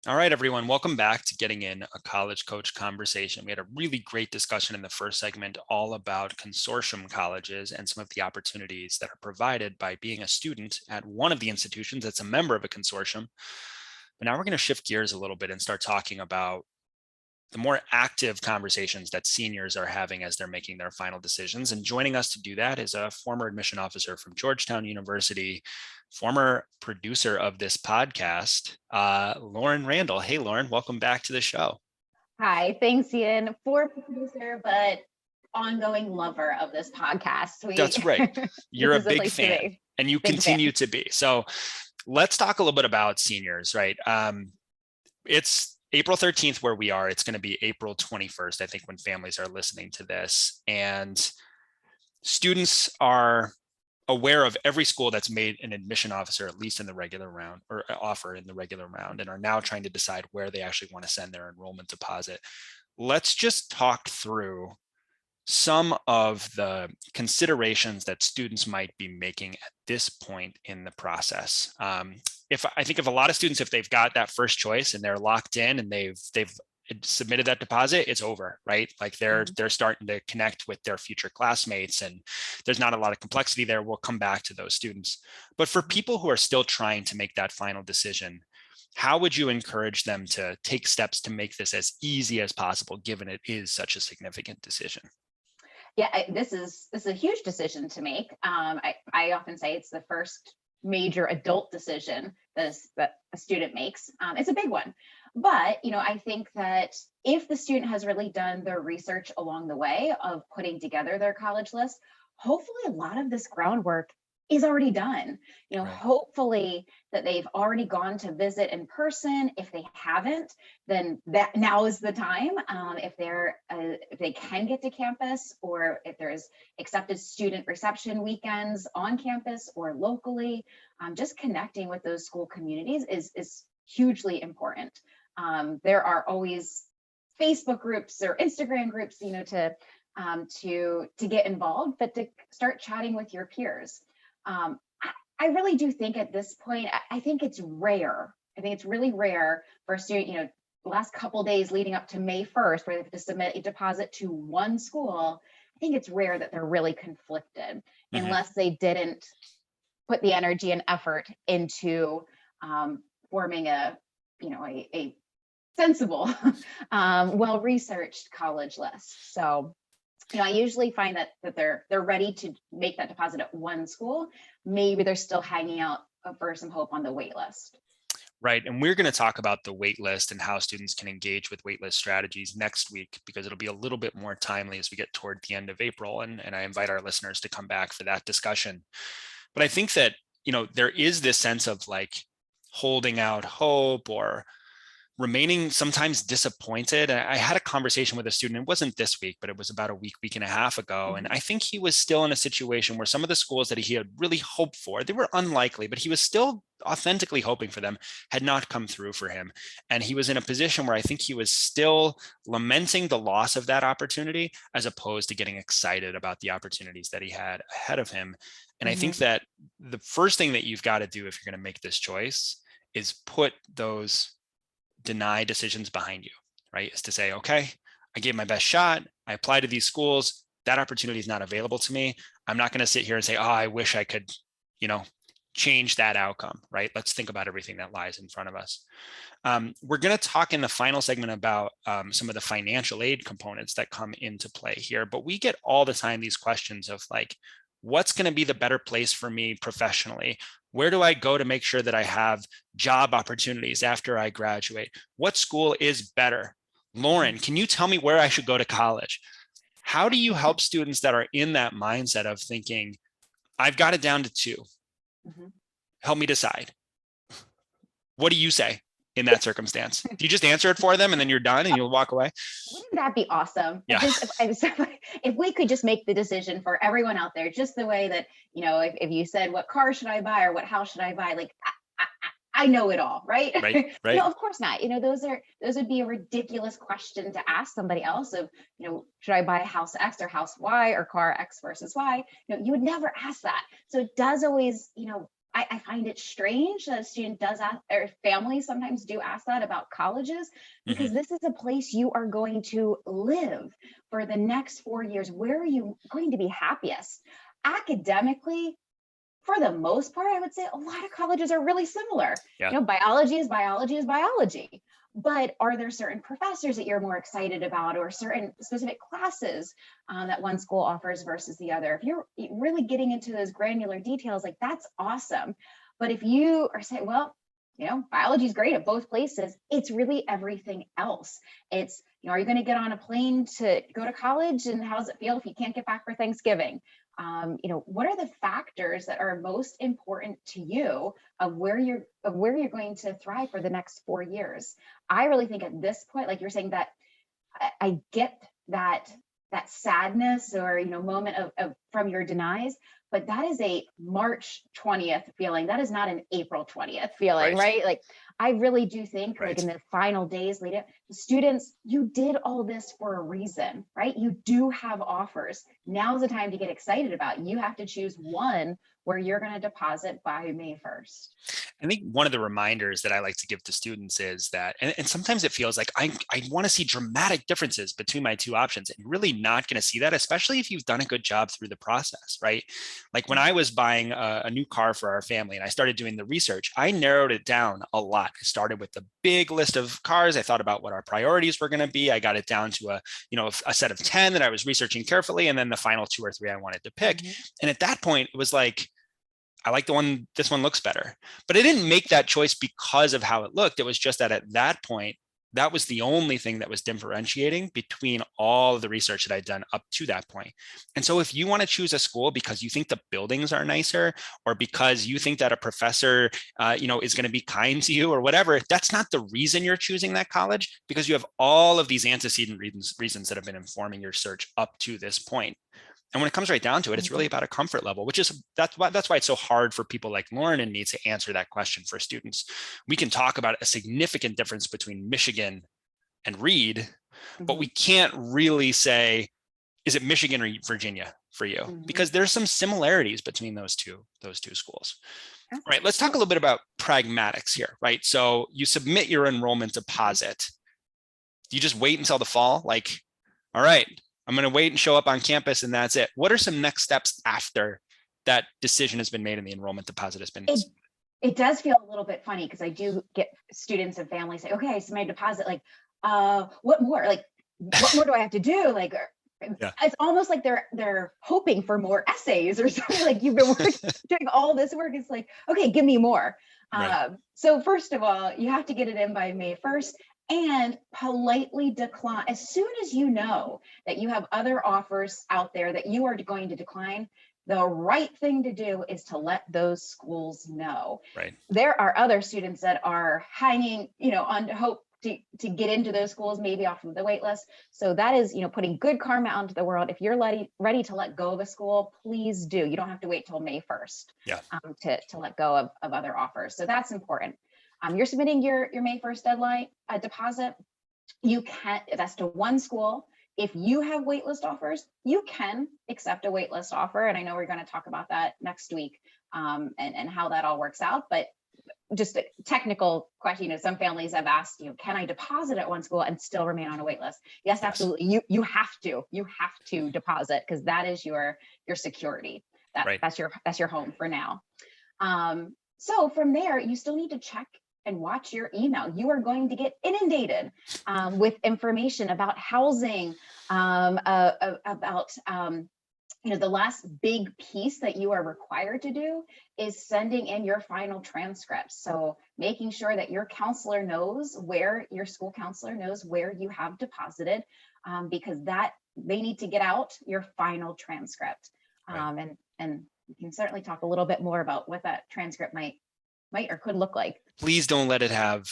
All right, everyone, welcome back to Getting In, a College Coach Conversation. We had a really great discussion in the first segment all about consortium colleges and some of the opportunities that are provided by being a student at one of the institutions that's a member of a consortium. But now we're going to shift gears a little bit and start talking about the more active conversations that seniors are having as they're making their final decisions. And joining us to do that is a former admission officer from Georgetown University, former producer of this podcast, Lauren Randall. Hey, Lauren, welcome back to the show. Hi, thanks, Ian. Former producer, but ongoing lover of this podcast. That's right. You're a big fan, and you continue to be. So let's talk a little bit about seniors, right? It's April 13th where we are. It's going to be April 21st, I think, when families are listening to this. And students are aware of every school that's made an admission officer, at least in the regular round, or offer in the regular round, and are now trying to decide where they actually want to send their enrollment deposit. Let's just talk through some of the considerations that students might be making at this point in the process. I think if a lot of students, if they've got that first choice and they're locked in and they've submitted that deposit, it's over, right? Like they're starting to connect with their future classmates, and there's not a lot of complexity there. We'll come back to those students. But for people who are still trying to make that final decision, how would you encourage them to take steps to make this as easy as possible, given it is such a significant decision? Yeah, this is a huge decision to make. I often say it's the first major adult decision that a student makes. It's a big one, but I think that if the student has really done their research along the way of putting together their college list, hopefully a lot of this groundwork is already done. Right. Hopefully that they've already gone to visit in person. If they haven't, then that now is the time. If they can get to campus, or if there's accepted student reception weekends on campus or locally, just connecting with those school communities is hugely important. There are always Facebook groups or Instagram groups, to get involved, but to start chatting with your peers. I really do think at this point, I think it's rare. I think it's really rare for a student, the last couple of days leading up to May 1st, where they have to submit a deposit to one school. I think it's rare that they're really conflicted, unless they didn't put the energy and effort into forming a sensible, well-researched college list. So I usually find that they're ready to make that deposit at one school. Maybe they're still hanging out for some hope on the wait list. Right. And we're going to talk about the wait list and how students can engage with waitlist strategies next week, because it'll be a little bit more timely as we get toward the end of April. And I invite our listeners to come back for that discussion. But I think that, there is this sense of like holding out hope or remaining sometimes disappointed. I had a conversation with a student, it wasn't this week, but it was about a week and a half ago. And I think he was still in a situation where some of the schools that he had really hoped for, they were unlikely, but he was still authentically hoping for them, had not come through for him. And he was in a position where I think he was still lamenting the loss of that opportunity, as opposed to getting excited about the opportunities that he had ahead of him. And I think that the first thing that you've got to do if you're going to make this choice is put those deny decisions behind you, right? Is to say, okay, I gave my best shot. I applied to these schools. That opportunity is not available to me. I'm not going to sit here and say, oh, I wish I could, change that outcome, right? Let's think about everything that lies in front of us. We're going to talk in the final segment about some of the financial aid components that come into play here, but we get all the time these questions of like, what's going to be the better place for me professionally? Where do I go to make sure that I have job opportunities after I graduate? What school is better? Lauren, can you tell me where I should go to college? How do you help students that are in that mindset of thinking, I've got it down to two. Help me decide. What do you say in that circumstance? Do you just answer it for them and then you're done and you'll walk away? Wouldn't that be awesome? Yeah. If we could just make the decision for everyone out there, just the way that, if you said, what car should I buy or what house should I buy? Like, I know it all, right? Right. Of course not. Those would be a ridiculous question to ask somebody else of, should I buy house X or house Y or car X versus Y? You would never ask that. So it does always, I find it strange that a student does ask, or families sometimes do ask that about colleges, Mhm. because this is a place you are going to live for the next 4 years. Where are you going to be happiest? Academically, for the most part, I would say a lot of colleges are really similar. Yeah. Biology is biology is biology. But are there certain professors that you're more excited about, or certain specific classes that one school offers versus the other? If you're really getting into those granular details, like, that's awesome. But if you are saying, well, biology is great at both places, it's really everything else. It's, are you going to get on a plane to go to college, and how does it feel if you can't get back for Thanksgiving? What are the factors that are most important to you of where you're going to thrive for the next 4 years? I really think at this point, like you're saying, that I get that sadness, or moment of from your denies, but that is a March 20th feeling. That is not an April 20th feeling, Right. right? Like, I really do think, like, Right. in the final days leading up, the students, you did all this for a reason, right? You do have offers. Now's the time to get excited about. You have to choose one where you're going to deposit by May 1st. I think one of the reminders that I like to give to students is that, and sometimes it feels like I want to see dramatic differences between my two options, and you're really not going to see that, especially if you've done a good job through the process, right? Like when I was buying a new car for our family and I started doing the research, I narrowed it down a lot. I started with the big list of cars. I thought about what our priorities were going to be. I got it down to a set of 10 that I was researching carefully, and then the final two or three I wanted to pick. Mhm. And at that point, it was like, I like the one, this one looks better. But I didn't make that choice because of how it looked. It was just that at that point, that was the only thing that was differentiating between all of the research that I'd done up to that point. And so if you want to choose a school because you think the buildings are nicer, or because you think that a professor, is going to be kind to you or whatever, that's not the reason you're choosing that college, because you have all of these antecedent reasons that have been informing your search up to this point. And when it comes right down to it, it's really Mhm. about a comfort level, which is that's why it's so hard for people like Lauren and me to answer that question for students. We can talk about a significant difference between Michigan and Reed, but we Mhm. can't really say, is it Michigan or Virginia for you? Mhm. Because there's some similarities between those two schools. All right, let's talk a Well, little bit about pragmatics here, right? So you submit your enrollment deposit. You just wait until the fall, like, all right, I'm going to wait and show up on campus and that's it. What are some next steps after that decision has been made and the enrollment deposit has been? it it does feel a little bit funny, because I do get students and families say, okay, so my deposit, like, what more? Like, what more do I have to do? Like, Yeah. it's almost like they're hoping for more essays or something. Like, you've been doing all this work. It's like, okay, give me more. Right. So first of all, you have to get it in by May 1st, and politely decline. As soon as you know that you have other offers out there that you are going to decline, the right thing to do is to let those schools know. Right. There are other students that are hanging, on hope to get into those schools, maybe off of the wait list. So that is, putting good karma out into the world. If you're ready to let go of a school, please do. You don't have to wait till May 1st Yeah. to let go of other offers. So that's important. You're submitting your May 1st deadline deposit. You can, that's to one school. If you have waitlist offers, you can accept a waitlist offer. And I know we're going to talk about that next week, and how that all works out. But just a technical question, some families have asked, can I deposit at one school and still remain on a wait list? Yes, Yes. absolutely. You have to deposit, because that is your security. Right. That's your home for now. So from there, you still need to check and watch your email. You are going to get inundated with information about housing, about the last big piece that you are required to do is sending in your final transcripts. So making sure that your school counselor knows where you have deposited, because that they need to get out your final transcript. Right. And we can certainly talk a little bit more about what that transcript might or could look like. Please don't let it have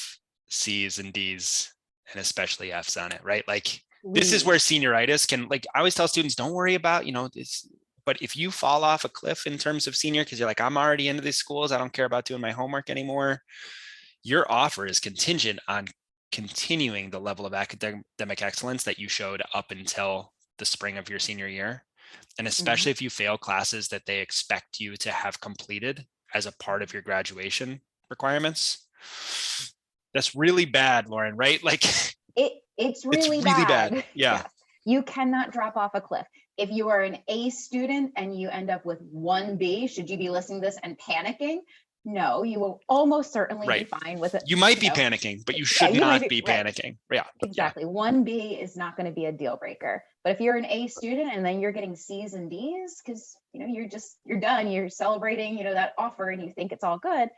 C's and D's and especially F's on it, right? Like, this is where Please. senioritis can, like, I always tell students, don't worry about, this, but if you fall off a cliff in terms of senior, because you're like, I'm already into these schools, I don't care about doing my homework anymore, your offer is contingent on continuing the level of academic excellence that you showed up until the spring of your senior year. And Mhm. especially if you fail classes that they expect you to have completed as a part of your graduation requirements. That's really bad, Lauren, right? Like it's it's really really bad. bad. Yeah. Yes. You cannot drop off a cliff. If you are an A student and you end up with 1B, should you be listening to this and panicking? No, you will almost certainly be Right. fine with it. You might You be know, panicking, but you yeah, should you might not be be right. panicking. Yeah. Yeah. Exactly. 1B is not going to be a deal breaker. But if you're an A student and then you're getting C's and D's because you're done, you're celebrating, that offer and you think it's all good,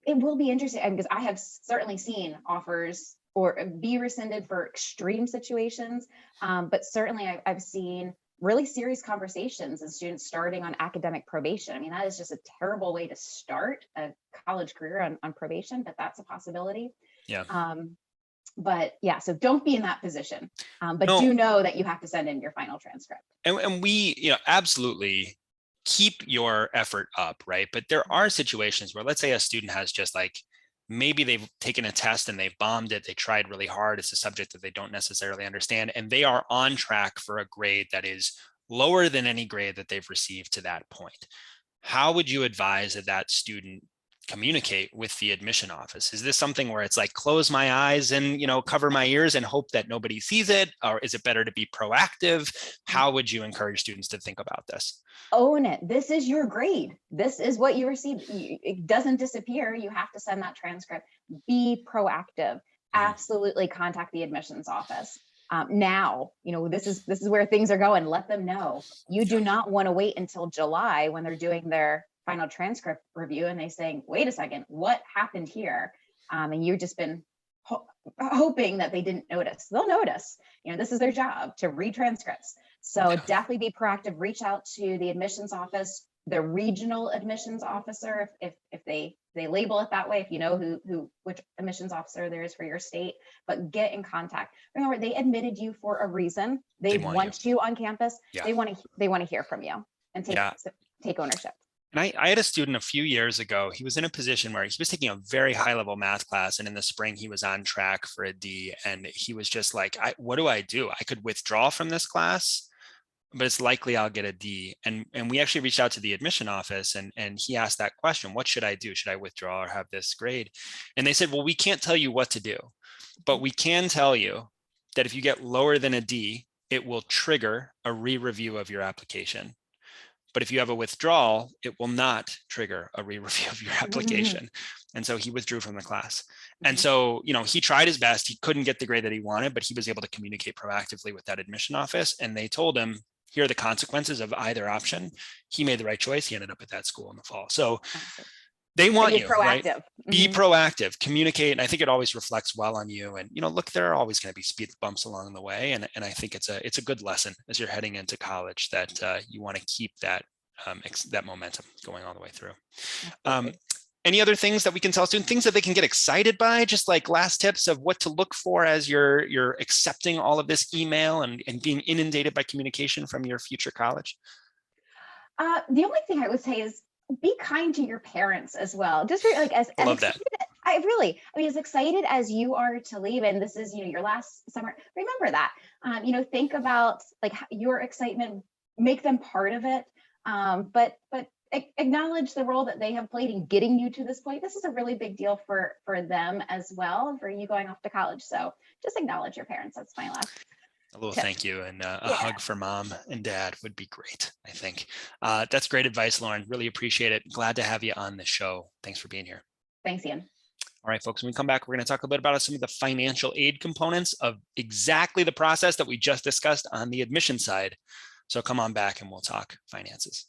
it will be interesting because I have certainly seen offers or be rescinded for extreme situations. But certainly I've seen really serious conversations and students starting on academic probation. I mean, that is just a terrible way to start a college career on probation, but that's a possibility. Yeah. But yeah, so don't be in that position, but No, do know that you have to send in your final transcript. and we, absolutely keep your effort up, right? But there are situations where, let's say a student has just like, maybe they've taken a test and they've bombed it. They tried really hard. It's a subject that they don't necessarily understand, and they are on track for a grade that is lower than any grade that they've received to that point. How would you advise that student communicate with the admission office? Is this something where it's like close my eyes and cover my ears and hope that nobody sees it, or is it better to be proactive? How would you encourage students to think about this? Own it. This is your grade. This is what you received. It doesn't disappear. You have to send that transcript. Be proactive. Absolutely contact the admissions office. Now, this is where things are going. Let them know. You do not want to wait until July when they're doing their final transcript review and they saying, wait a second, what happened here? And you've just been hoping that they didn't notice. They'll notice. This is their job to read transcripts. So definitely be proactive. Reach out to the admissions office, the regional admissions officer, if they label it that way, if you know which admissions officer there is for your state, but get in contact. Remember, they admitted you for a reason. They want you on campus. Yeah. They want to hear from you and take ownership. And I had a student a few years ago. He was in a position where he was taking a very high level math class, and in the spring he was on track for a D, and he was just like, what do I do? I could withdraw from this class, but it's likely I'll get a D. And we actually reached out to the admission office, and he asked that question: what should I do? Should I withdraw or have this grade? And they said, well, we can't tell you what to do, but we can tell you that if you get lower than a D, it will trigger a re-review of your application. But if you have a withdrawal, it will not trigger a re-review of your application. And so he withdrew from the class. And so, he tried his best. He couldn't get the grade that he wanted, but he was able to communicate proactively with that admission office. And they told him, here are the consequences of either option. He made the right choice. He ended up at that school in the fall. So they want you, right? Be proactive, communicate. And I think it always reflects well on you. And, look, there are always going to be speed bumps along the way. And I think it's a good lesson as you're heading into college that you want to keep that momentum going all the way through. Any other things that we can tell students, things that they can get excited by, just like last tips of what to look for as you're accepting all of this email and being inundated by communication from your future college? The only thing I would say is be kind to your parents as well. Just like as love that. As excited as you are to leave, and this is your last summer. Remember that. Think about like your excitement. Make them part of it. But acknowledge the role that they have played in getting you to this point. This is a really big deal for them as well, for you going off to college. So just acknowledge your parents. That's my last. A little thank you and a hug for mom and dad would be great, I think. That's great advice, Lauren. Really appreciate it. Glad to have you on the show. Thanks for being here. Thanks, Ian. All right, folks, when we come back, we're going to talk a bit about some of the financial aid components of exactly the process that we just discussed on the admission side. So come on back and we'll talk finances.